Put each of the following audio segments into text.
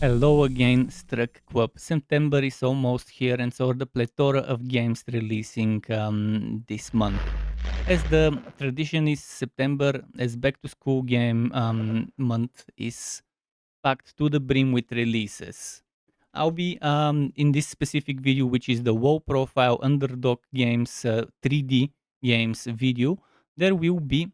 Hello again, STRUCKTLF. September is almost here, and so are the plethora of games releasing this month. As the tradition is, September as back to school game month is packed to the brim with releases. I'll be in this specific video, which is the WoW Profile Underdog Games 3D Games video. There will be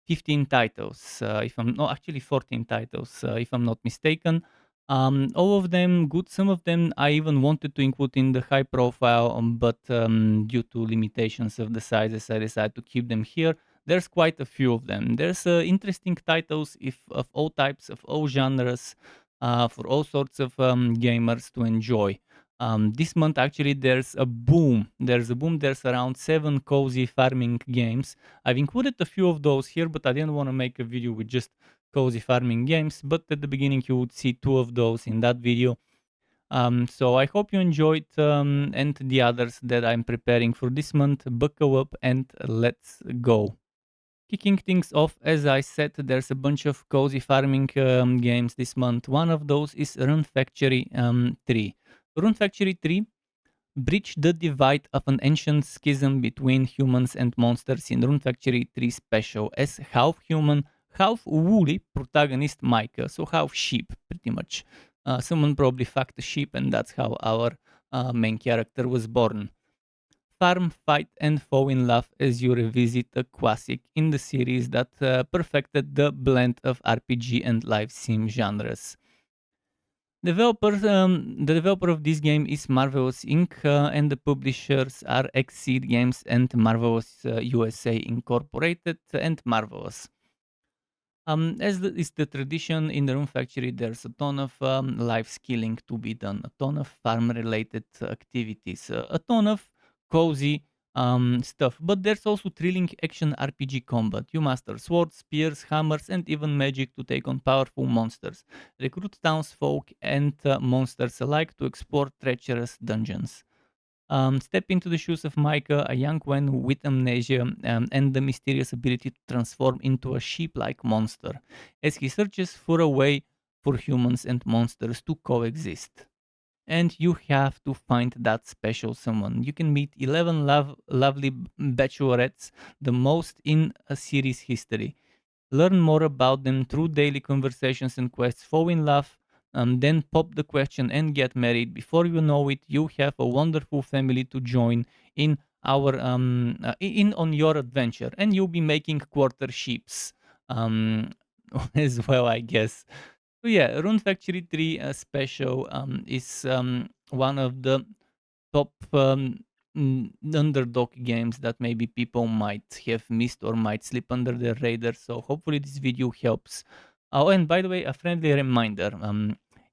15 titles, if I'm no, actually 14 titles, if I'm not mistaken. All of them good. Some of them I even wanted to include in the high profile, but due to limitations of the sizes, I decided to keep them here. There's quite a few of them. There's interesting titles if of all types, of all genres, for all sorts of gamers to enjoy. This month actually there's a boom. There's around 7 cozy farming games. I've included a few of those here, but I didn't want to make a video with just cozy farming games. But at the beginning you would see 2 of those in that video. So I hope you enjoyed and the others that I'm preparing for this month. Buckle up and let's go. Kicking things off, as I said, there's a bunch of cozy farming games this month. One of those is Rune Factory 3. Rune Factory 3 bridge the divide of an ancient schism between humans and monsters in Rune Factory 3 Special as half human, half woolly protagonist Micah, so half sheep, pretty much. Someone probably fucked a sheep, and that's how our main character was born. Farm, fight, and fall in love as you revisit a classic in the series that perfected the blend of RPG and live sim genres. The developer of this game is Marvelous Inc., and the publishers are Exceed Games and Marvelous USA Incorporated and Marvelous. Is the tradition in the Rune Factory, there's a ton of life skilling to be done, a ton of farm-related activities, a ton of cozy stuff. But there's also thrilling action RPG combat. You master swords, spears, hammers, and even magic to take on powerful monsters. Recruit townsfolk and monsters alike to explore treacherous dungeons. Step into the shoes of Micah, a young one with amnesia and the mysterious ability to transform into a sheep-like monster, as he searches for a way for humans and monsters to coexist. And you have to find that special someone. You can meet 11 lovely bachelorettes, the most in a series history. Learn more about them through daily conversations and quests, fall in love, then pop the question and get married. Before you know it, you have a wonderful family to join in our in on your adventure, and you'll be making quarter sheeps as well, I guess. So yeah, Rune Factory 3 special is one of the top underdog games that maybe people might have missed or might slip under their radar. So hopefully this video helps. Oh, and by the way, a friendly reminder.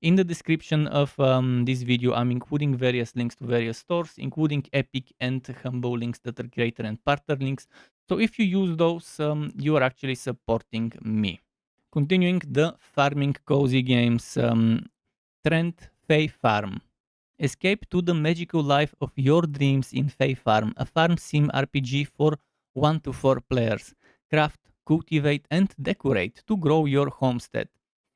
In the description of this video, I'm including various links to various stores, including Epic and Humble links that are creator and partner links. So if you use those, you are actually supporting me. Continuing the farming cozy games, trend Fae Farm. Escape to the magical life of your dreams in Fae Farm, a farm sim RPG for 1 to 4 players. Craft, cultivate, and decorate to grow your homestead.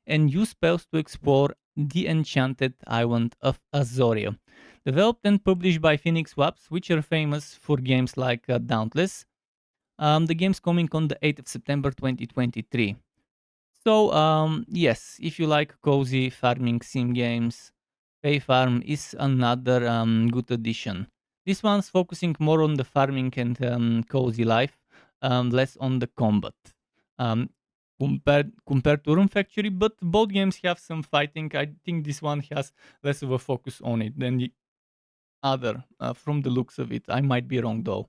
And use spells to explore the enchanted island of Azoria. Developed and published by Phoenix Labs, which are famous for games like Dauntless. The game's coming on the 8th of September 2023. So, yes, if you like cozy farming sim games, Fae Farm is another good addition. This one's focusing more on the farming and cozy life, less on the combat. Compared to Rune Factory, but both games have some fighting. I think this one has less of a focus on it than the other, from the looks of it. I might be wrong though.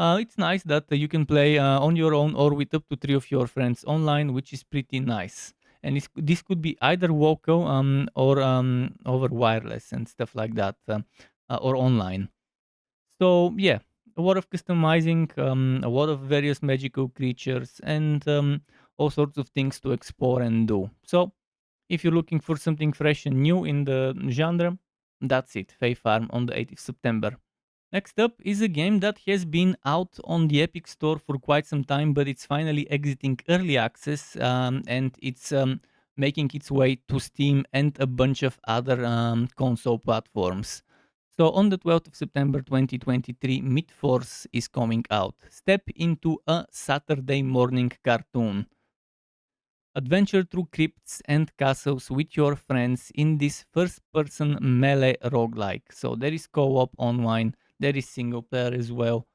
It's nice that you can play on your own or with up to 3 of your friends online, which is pretty nice. And this could be either local or over wireless and stuff like that, or online. So yeah, a lot of customizing, a lot of various magical creatures, and all sorts of things to explore and do. So if you're looking for something fresh and new in the genre, that's it. Fae Farm on the 8th of September. Next up is a game that has been out on the Epic Store for quite some time, but it's finally exiting early access, and it's making its way to Steam and a bunch of other console platforms. So on the 12th of September 2023, MythForce is coming out. Step into a Saturday morning cartoon. Adventure through crypts and castles with your friends in this first-person melee roguelike. So there is co-op online, there is single player as well.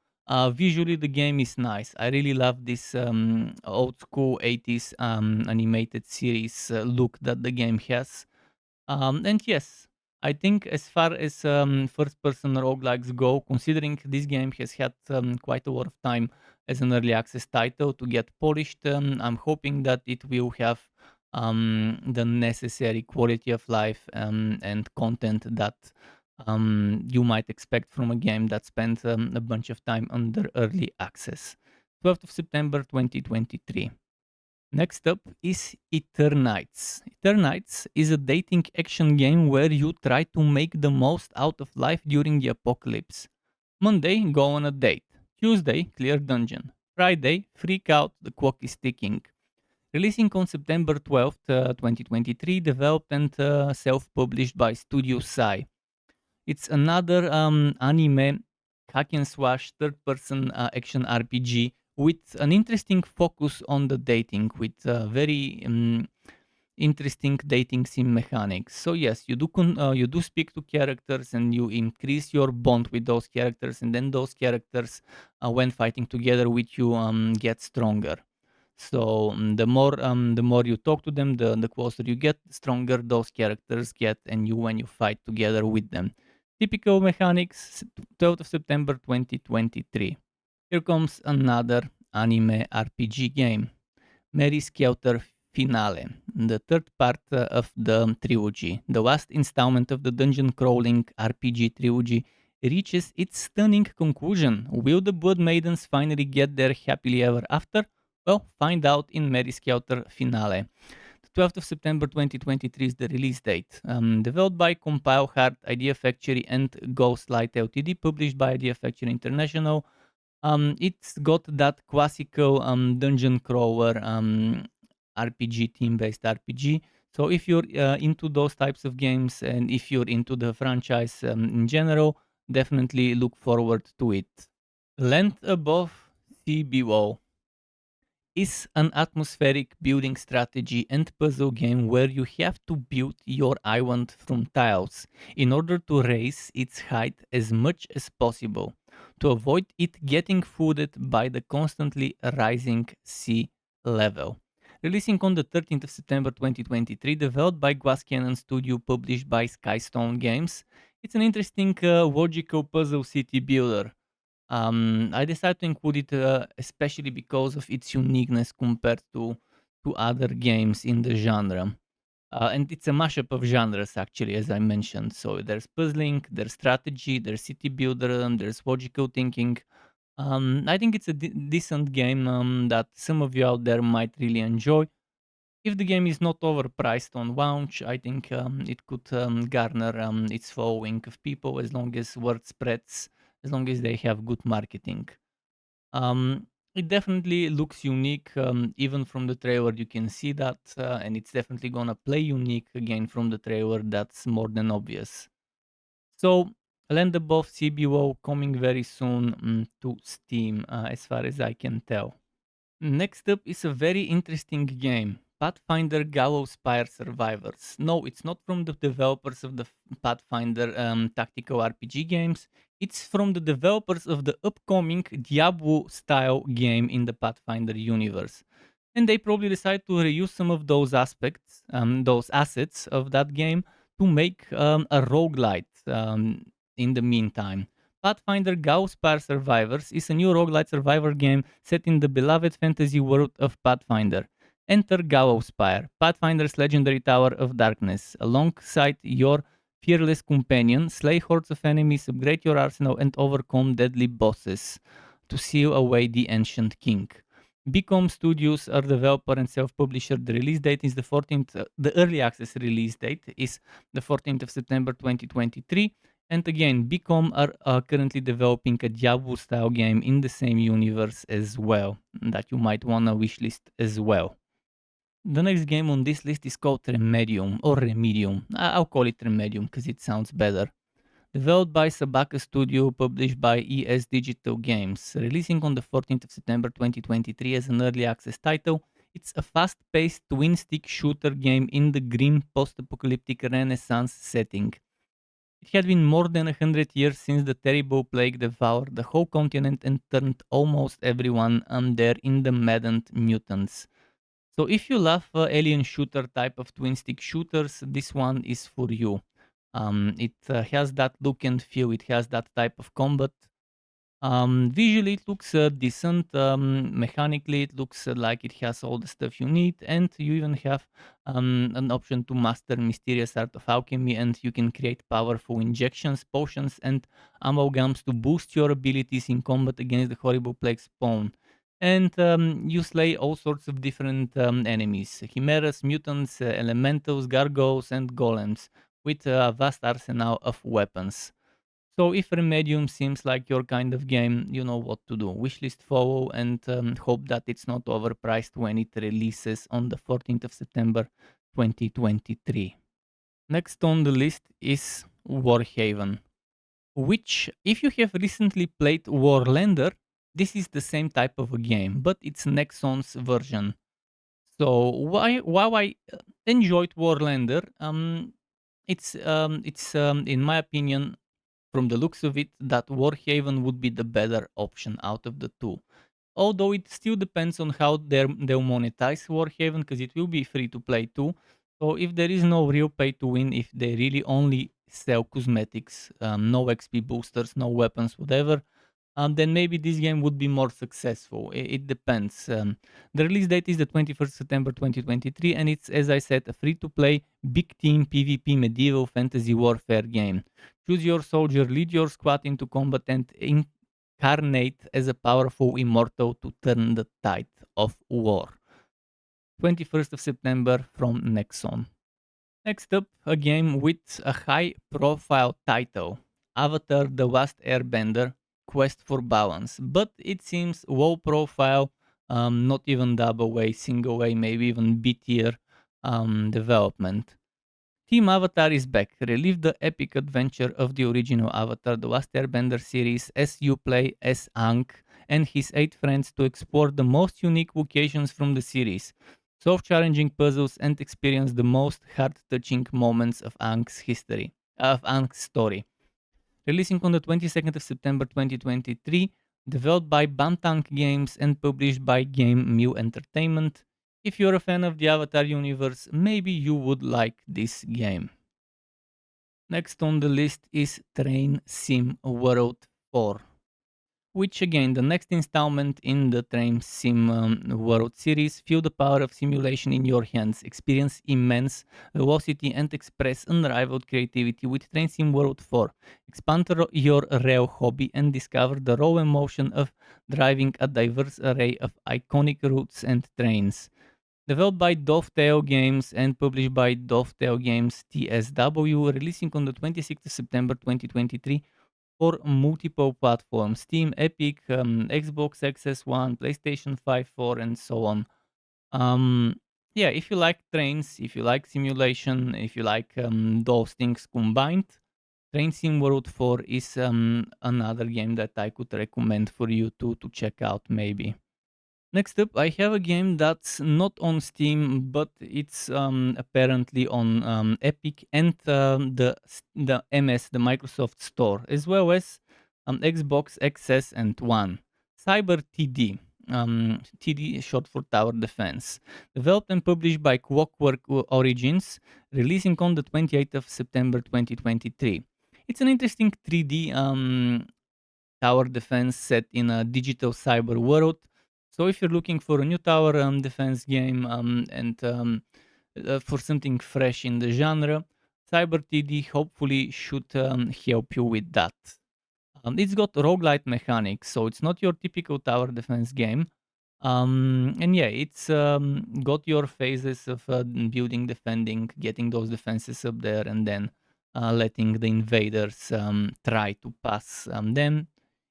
Visually, the game is nice. I really love this old school 80s animated series look that the game has. And yes, I think as far as first-person roguelikes go, considering this game has had quite a lot of time as an early access title to get polished, I'm hoping that it will have the necessary quality of life and content that you might expect from a game that spent a bunch of time under early access. 12th of September 2023. Next up is Eternights. Eternights is a dating action game where you try to make the most out of life during the apocalypse. Monday, go on a date. Tuesday, clear dungeon. Friday, freak out, the clock is ticking. Releasing on September 12th, 2023, developed and self-published by Studio Sai. It's another anime hack and slash third-person action RPG with an interesting focus on the dating, with very interesting dating sim mechanics. So yes, you do speak to characters and you increase your bond with those characters, and then those characters, when fighting together with you, get stronger. So the more you talk to them, the closer you get, the stronger those characters get, and you when you fight together with them. Typical mechanics, 12th of September 2023. Here comes another anime RPG game, Mary Skelter Finale, the third part of the trilogy. The last installment of the dungeon crawling RPG trilogy reaches its stunning conclusion. Will the Blood Maidens finally get their happily ever after? Well, find out in Mary Skelter Finale. The 12th of September 2023 is the release date. Developed by Compile Heart, Idea Factory, and Ghostlight Ltd. Published by Idea Factory International. It's got that classical dungeon crawler RPG, team-based RPG. So if you're into those types of games and if you're into the franchise in general, definitely look forward to it. Land Above, Sea Below is an atmospheric building strategy and puzzle game where you have to build your island from tiles in order to raise its height as much as possible to avoid it getting flooded by the constantly rising sea level. Releasing on the 13th of September 2023, developed by Glass Cannon Studio, published by Skystone Games, it's an interesting logical puzzle city builder. I decided to include it especially because of its uniqueness compared to other games in the genre. And it's a mashup of genres, actually, as I mentioned. So there's puzzling, there's strategy, there's city builder, and there's logical thinking. I think it's a decent game that some of you out there might really enjoy. If the game is not overpriced on launch, I think it could garner its following of people as long as word spreads, as long as they have good marketing. It definitely looks unique. Even from the trailer, you can see that, and it's definitely gonna play unique again from the trailer. That's more than obvious. So, Land Above, Sea Below coming very soon to Steam, as far as I can tell. Next up is a very interesting game, Pathfinder Gallowspire Survivors. No, it's not from the developers of the Pathfinder tactical RPG games. It's from the developers of the upcoming Diablo-style game in the Pathfinder universe. And they probably decided to reuse some of those aspects, those assets of that game to make a roguelite in the meantime. Pathfinder Gallowspire Survivors is a new roguelite survivor game set in the beloved fantasy world of Pathfinder. Enter Gallowspire, Pathfinder's legendary Tower of Darkness. Alongside your fearless companion, slay hordes of enemies, upgrade your arsenal, and overcome deadly bosses to seal away the Ancient King. Becom Studios are developer and self-publisher. The release date is the 14th. The early access release date is the 14th of September 2023. And again, Becom are currently developing a Diablo-style game in the same universe as well that you might want to wishlist as well. The next game on this list is called Remedium, or Remedium. I'll call it Remedium because it sounds better. Developed by Sabaka Studio, published by ES Digital Games, releasing on the 14th of September 2023 as an early access title. It's a fast-paced twin-stick shooter game in the grim post-apocalyptic Renaissance setting. It had been more than 100 years since the terrible plague devoured the whole continent and turned almost everyone there in the maddened mutants. So if you love alien shooter type of twin stick shooters, this one is for you. It has that look and feel, it has that type of combat. Visually, it looks decent. Mechanically, it looks like it has all the stuff you need, and you even have an option to master mysterious art of alchemy, and you can create powerful injections, potions, and amalgams to boost your abilities in combat against the horrible plague spawn. And you slay all sorts of different enemies: chimeras, mutants, elementals, gargoyles, and golems, with a vast arsenal of weapons. So if Remedium seems like your kind of game, you know what to do. Wishlist follow and hope that it's not overpriced when it releases on the 14th of September 2023. Next on the list is Warhaven, which if you have recently played Warlander, this is the same type of a game, but it's Nexon's version. So while I enjoyed Warlander, it's in my opinion, from the looks of it, that Warhaven would be the better option out of the two. Although it still depends on how they'll monetize Warhaven, because it will be free to play too. So if there is no real pay to win, if they really only sell cosmetics, no XP boosters, no weapons, whatever, then maybe this game would be more successful. It depends. The release date is the 21st September 2023, and it's, as I said, a free-to-play, big team PvP medieval fantasy warfare game. Choose your soldier, lead your squad into combat, and incarnate as a powerful immortal to turn the tide of war. 21st of September from Nexon. Next up, a game with a high-profile title, Avatar: The Last Airbender, Quest for Balance, but it seems low profile, not even double A, single A, maybe even B tier development. Team Avatar is back. Relive the epic adventure of the original Avatar: The Last Airbender series as you play as Aang and his 8 friends to explore the most unique locations from the series, solve challenging puzzles, and experience the most heart-touching moments of Aang's story. Releasing on the 22nd of September 2023, developed by Bantang Games and published by Game Mew Entertainment. If you're a fan of the Avatar universe, maybe you would like this game. Next on the list is Train Sim World 4, which again, the next installment in the Train Sim World series. Feel the power of simulation in your hands, experience immense velocity, and express unrivaled creativity with Train Sim World 4. Expand your rail hobby and discover the raw emotion of driving a diverse array of iconic routes and trains. Developed by Dovetail Games and published by Dovetail Games TSW, releasing on the 26th of September 2023 for multiple platforms: Steam, Epic, Xbox XS1, PlayStation 5, 4, and so on. Yeah, if you like trains, if you like simulation, if you like those things combined, Train Sim World 4 is another game that I could recommend for you to check out maybe. Next up, I have a game that's not on Steam, but it's apparently on Epic and the MS, the Microsoft Store, as well as Xbox XS and One. CyberTD, TD is short for Tower Defense, developed and published by Clockwork Origins, releasing on the 28th of September 2023. It's an interesting 3D tower defense set in a digital cyber world. So if you're looking for a new tower defense game and for something fresh in the genre, CyberTD hopefully should help you with that. It's got roguelite mechanics, so it's not your typical tower defense game. And yeah, it's got your phases of building, defending, getting those defenses up there, and then letting the invaders try to pass them.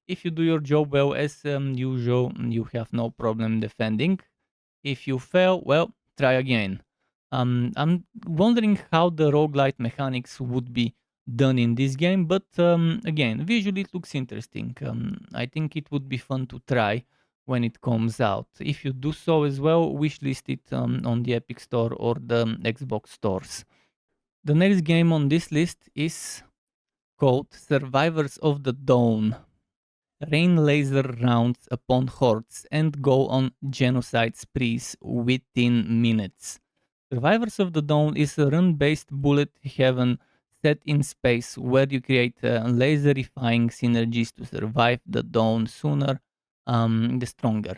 If you do your job well as usual, you have no problem defending. If you fail, well, try again. I'm wondering how the roguelite mechanics would be done in this game, but again, visually it looks interesting. I think it would be fun to try when it comes out. If you do so as well, wishlist it on the Epic Store or the Xbox stores. The next game on this list is called Survivors of the Dawn. Rain laser rounds upon hordes and go on genocide sprees within minutes. Survivors of the Dawn is a run-based bullet heaven set in space where you create laser-defying synergies to survive the dawn sooner, the stronger.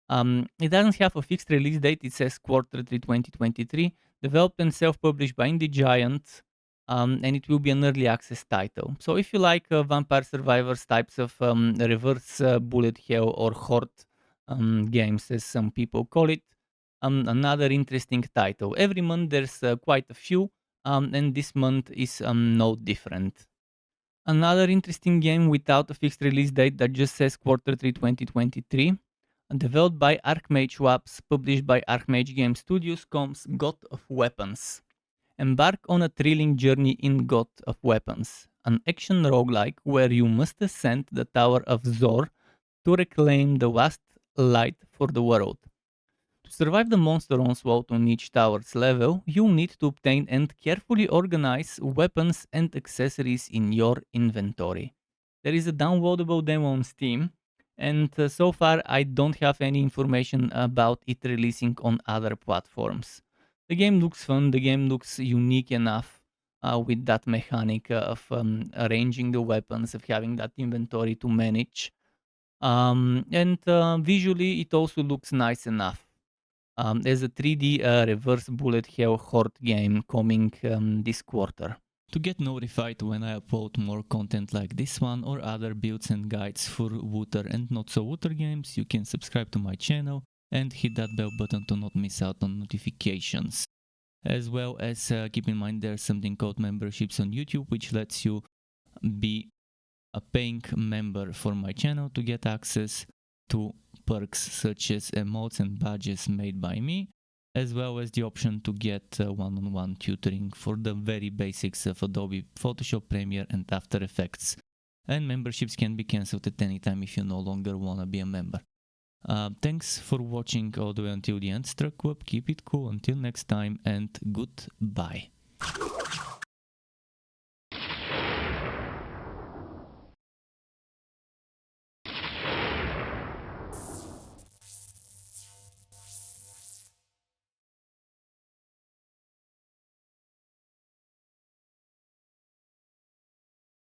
It doesn't have a fixed release date. It says Q3 2023, developed and self-published by Indie Giant, and it will be an early access title. So if you like Vampire Survivors types of reverse bullet hell or horde games, as some people call it, another interesting title. Every month there's quite a few, and this month is no different. Another interesting game without a fixed release date that just says Q3 2023, developed by Archmage Labs, published by Archmage Game Studios, comes God of Weapons. Embark on a thrilling journey in God of Weapons, an action roguelike where you must ascend the Tower of Zor to reclaim the vast light for the world. To survive the monster onslaught on each tower's level, you need to obtain and carefully organize weapons and accessories in your inventory. There is a downloadable demo on Steam, and so far I don't have any information about it releasing on other platforms. The game looks fun, the game looks unique enough with that mechanic of arranging the weapons, of having that inventory to manage. And visually it also looks nice enough. There's a 3D reverse bullet hell horde game coming this quarter. To get notified when I upload more content like this one or other builds and guides for Wooter and not so Wooter games, you can subscribe to my channel and hit that bell button to not miss out on notifications. As well as keep in mind there's something called memberships on YouTube, which lets you be a paying member for my channel to get access to perks such as emotes and badges made by me, as well as the option to get one-on-one tutoring for the very basics of Adobe Photoshop, Premiere and After Effects. And memberships can be cancelled at any time if you no longer want to be a member. Thanks for watching all the way until the end, STRUCKTLF. Keep it cool until next time and goodbye.